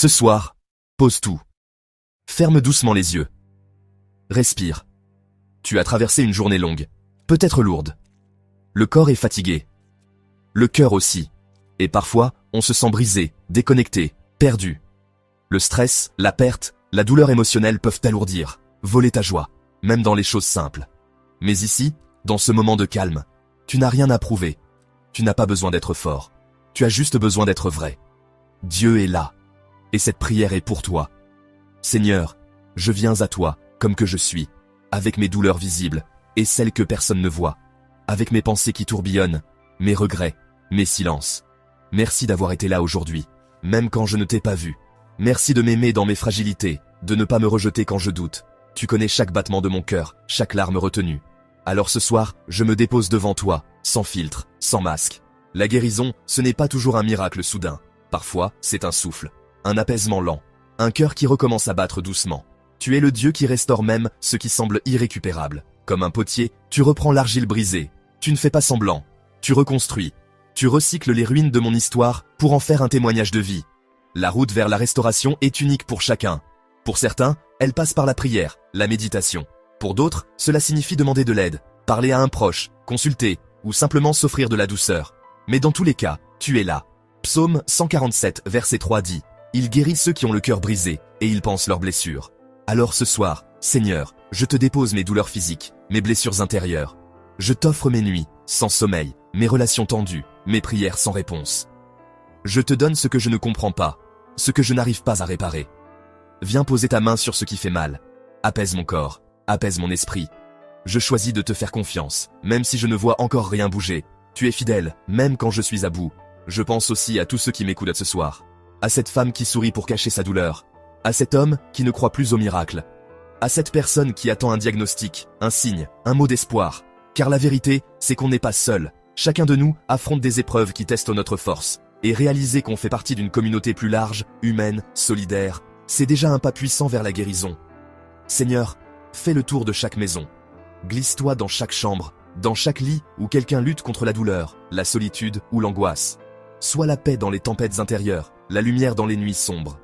Ce soir, pose tout. Ferme doucement les yeux. Respire. Tu as traversé une journée longue, peut-être lourde. Le corps est fatigué. Le cœur aussi. Et parfois, on se sent brisé, déconnecté, perdu. Le stress, la perte, la douleur émotionnelle peuvent t'alourdir, voler ta joie, même dans les choses simples. Mais ici, dans ce moment de calme, tu n'as rien à prouver. Tu n'as pas besoin d'être fort. Tu as juste besoin d'être vrai. Dieu est là. Et cette prière est pour toi. Seigneur, je viens à toi, comme que je suis, avec mes douleurs visibles, et celles que personne ne voit, avec mes pensées qui tourbillonnent, mes regrets, mes silences. Merci d'avoir été là aujourd'hui, même quand je ne t'ai pas vu. Merci de m'aimer dans mes fragilités, de ne pas me rejeter quand je doute. Tu connais chaque battement de mon cœur, chaque larme retenue. Alors ce soir, je me dépose devant toi, sans filtre, sans masque. La guérison, ce n'est pas toujours un miracle soudain. Parfois, c'est un souffle, un apaisement lent, un cœur qui recommence à battre doucement. Tu es le Dieu qui restaure même ce qui semble irrécupérable. Comme un potier, tu reprends l'argile brisée. Tu ne fais pas semblant. Tu reconstruis. Tu recycles les ruines de mon histoire pour en faire un témoignage de vie. La route vers la restauration est unique pour chacun. Pour certains, elle passe par la prière, la méditation. Pour d'autres, cela signifie demander de l'aide, parler à un proche, consulter, ou simplement s'offrir de la douceur. Mais dans tous les cas, tu es là. Psaume 147, verset 3 dit « Il guérit ceux qui ont le cœur brisé, et il pense leurs blessures. » Alors ce soir, Seigneur, je te dépose mes douleurs physiques, mes blessures intérieures. Je t'offre mes nuits, sans sommeil, mes relations tendues, mes prières sans réponse. Je te donne ce que je ne comprends pas, ce que je n'arrive pas à réparer. Viens poser ta main sur ce qui fait mal. Apaise mon corps, apaise mon esprit. Je choisis de te faire confiance, même si je ne vois encore rien bouger. Tu es fidèle, même quand je suis à bout. Je pense aussi à tous ceux qui m'écoutent ce soir. À cette femme qui sourit pour cacher sa douleur. À cet homme qui ne croit plus au miracle. À cette personne qui attend un diagnostic, un signe, un mot d'espoir. Car la vérité, c'est qu'on n'est pas seul. Chacun de nous affronte des épreuves qui testent notre force. Et réaliser qu'on fait partie d'une communauté plus large, humaine, solidaire, c'est déjà un pas puissant vers la guérison. Seigneur, fais le tour de chaque maison. Glisse-toi dans chaque chambre, dans chaque lit où quelqu'un lutte contre la douleur, la solitude ou l'angoisse. Sois la paix dans les tempêtes intérieures, la lumière dans les nuits sombres.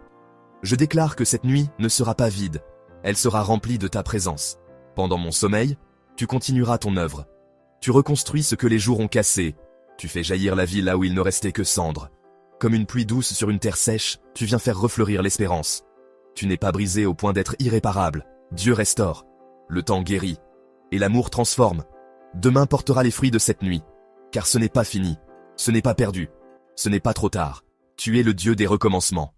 Je déclare que cette nuit ne sera pas vide, elle sera remplie de ta présence. Pendant mon sommeil, tu continueras ton œuvre. Tu reconstruis ce que les jours ont cassé. Tu fais jaillir la vie là où il ne restait que cendres. Comme une pluie douce sur une terre sèche, tu viens faire refleurir l'espérance. Tu n'es pas brisé au point d'être irréparable. Dieu restaure. Le temps guérit. Et l'amour transforme. Demain portera les fruits de cette nuit. Car ce n'est pas fini. Ce n'est pas perdu. Ce n'est pas trop tard. Tu es le Dieu des recommencements.